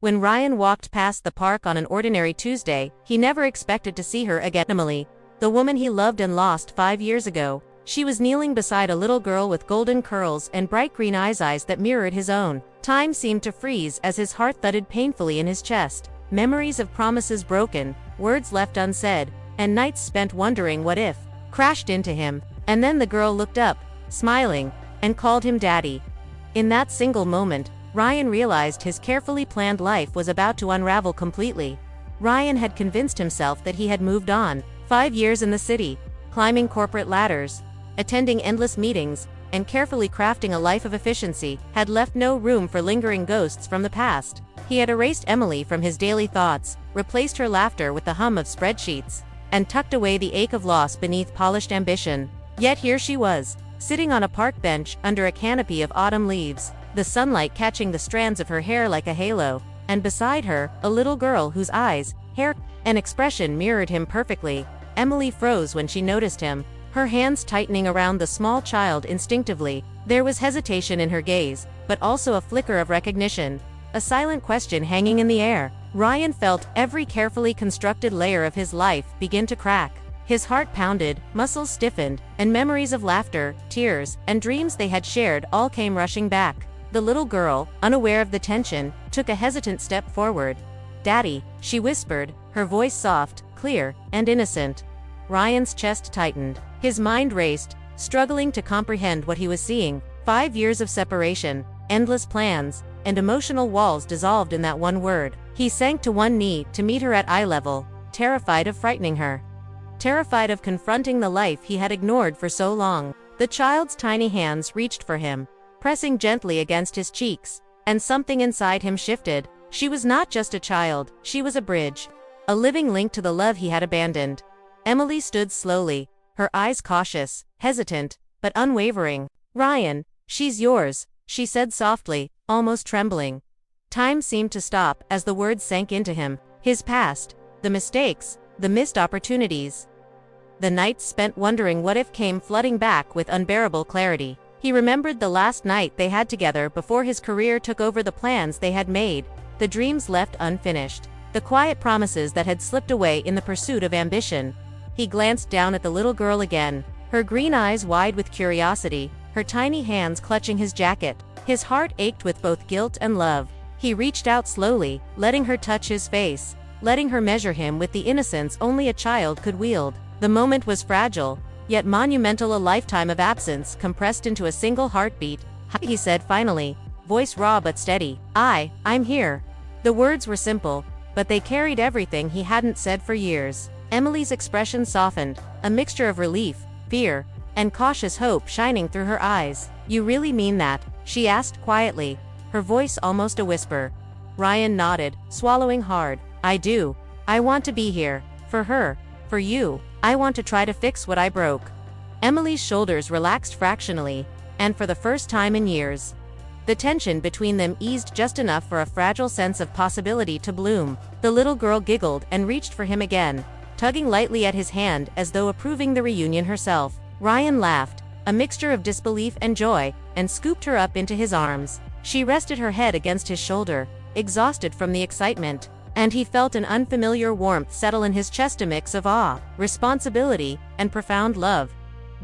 When Ryan walked past the park on an ordinary Tuesday, he never expected to see her again. Emily, the woman he loved and lost 5 years ago. She was kneeling beside a little girl with golden curls and bright green eyes that mirrored his own. Time seemed to freeze as his heart thudded painfully in his chest. Memories of promises broken, words left unsaid, and nights spent wondering what if, crashed into him. And then the girl looked up, smiling, and called him Daddy. In that single moment, Ryan realized his carefully planned life was about to unravel completely. Ryan had convinced himself that he had moved on. 5 years in the city, climbing corporate ladders, attending endless meetings, and carefully crafting a life of efficiency, had left no room for lingering ghosts from the past. He had erased Emily from his daily thoughts, replaced her laughter with the hum of spreadsheets, and tucked away the ache of loss beneath polished ambition. Yet here she was, sitting on a park bench under a canopy of autumn leaves, the sunlight catching the strands of her hair like a halo, and beside her, a little girl whose eyes, hair, and expression mirrored him perfectly. Emily froze when she noticed him, her hands tightening around the small child instinctively. There was hesitation in her gaze, but also a flicker of recognition, a silent question hanging in the air. Ryan felt every carefully constructed layer of his life begin to crack. His heart pounded, muscles stiffened, and memories of laughter, tears, and dreams they had shared all came rushing back. The little girl, unaware of the tension, took a hesitant step forward. "Daddy," she whispered, her voice soft, clear, and innocent. Ryan's chest tightened. His mind raced, struggling to comprehend what he was seeing. 5 years of separation, endless plans, and emotional walls dissolved in that one word. He sank to one knee to meet her at eye level, terrified of frightening her. Terrified of confronting the life he had ignored for so long. The child's tiny hands reached for him, pressing gently against his cheeks, and something inside him shifted. She was not just a child, she was a bridge, a living link to the love he had abandoned. Emily stood slowly, her eyes cautious, hesitant, but unwavering. "Ryan, she's yours," she said softly, almost trembling. Time seemed to stop as the words sank into him. His past, the mistakes, the missed opportunities. The nights spent wondering what if came flooding back with unbearable clarity. He remembered the last night they had together before his career took over, the plans they had made, the dreams left unfinished, the quiet promises that had slipped away in the pursuit of ambition. He glanced down at the little girl again, her green eyes wide with curiosity, her tiny hands clutching his jacket. His heart ached with both guilt and love. He reached out slowly, letting her touch his face, letting her measure him with the innocence only a child could wield. The moment was fragile, yet monumental, a lifetime of absence compressed into a single heartbeat. "Hi," he said finally, voice raw but steady. I'm here." The words were simple, but they carried everything he hadn't said for years. Emily's expression softened, a mixture of relief, fear, and cautious hope shining through her eyes. "You really mean that?" she asked quietly, her voice almost a whisper. Ryan nodded, swallowing hard. "I do. I want to be here. For her. For you. I want to try to fix what I broke." Emily's shoulders relaxed fractionally, and for the first time in years, the tension between them eased just enough for a fragile sense of possibility to bloom. The little girl giggled and reached for him again, tugging lightly at his hand as though approving the reunion herself. Ryan laughed, a mixture of disbelief and joy, and scooped her up into his arms. She rested her head against his shoulder, exhausted from the excitement, and he felt an unfamiliar warmth settle in his chest, a mix of awe, responsibility, and profound love.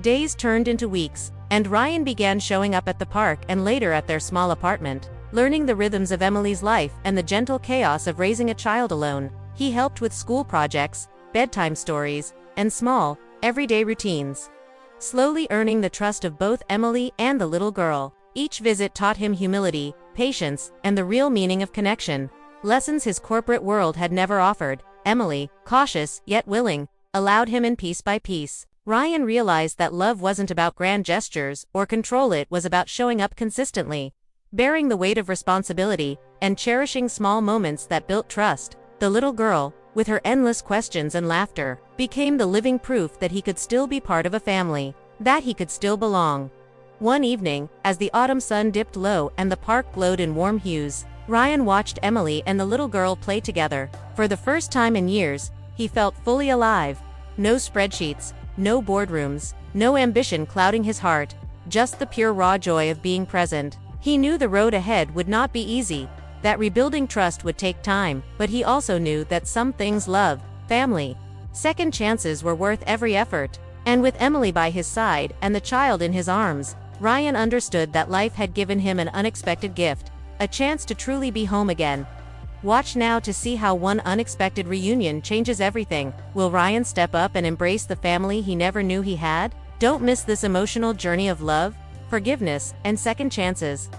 Days turned into weeks, and Ryan began showing up at the park and later at their small apartment, learning the rhythms of Emily's life and the gentle chaos of raising a child alone. He helped with school projects, bedtime stories, and small, everyday routines, slowly earning the trust of both Emily and the little girl. Each visit taught him humility, patience, and the real meaning of connection, lessons his corporate world had never offered. Emily, cautious yet willing, allowed him in piece by piece. Ryan realized that love wasn't about grand gestures or control, it was about showing up consistently, bearing the weight of responsibility, and cherishing small moments that built trust. The little girl, with her endless questions and laughter, became the living proof that he could still be part of a family, that he could still belong. One evening, as the autumn sun dipped low and the park glowed in warm hues, Ryan watched Emily and the little girl play together. For the first time in years, he felt fully alive. No spreadsheets, no boardrooms, no ambition clouding his heart, just the pure raw joy of being present. He knew the road ahead would not be easy, that rebuilding trust would take time, but he also knew that some things, love, family, second chances, were worth every effort. And with Emily by his side and the child in his arms, Ryan understood that life had given him an unexpected gift, a chance to truly be home again. Watch now to see how one unexpected reunion changes everything. Will Ryan step up and embrace the family he never knew he had? Don't miss this emotional journey of love, forgiveness, and second chances.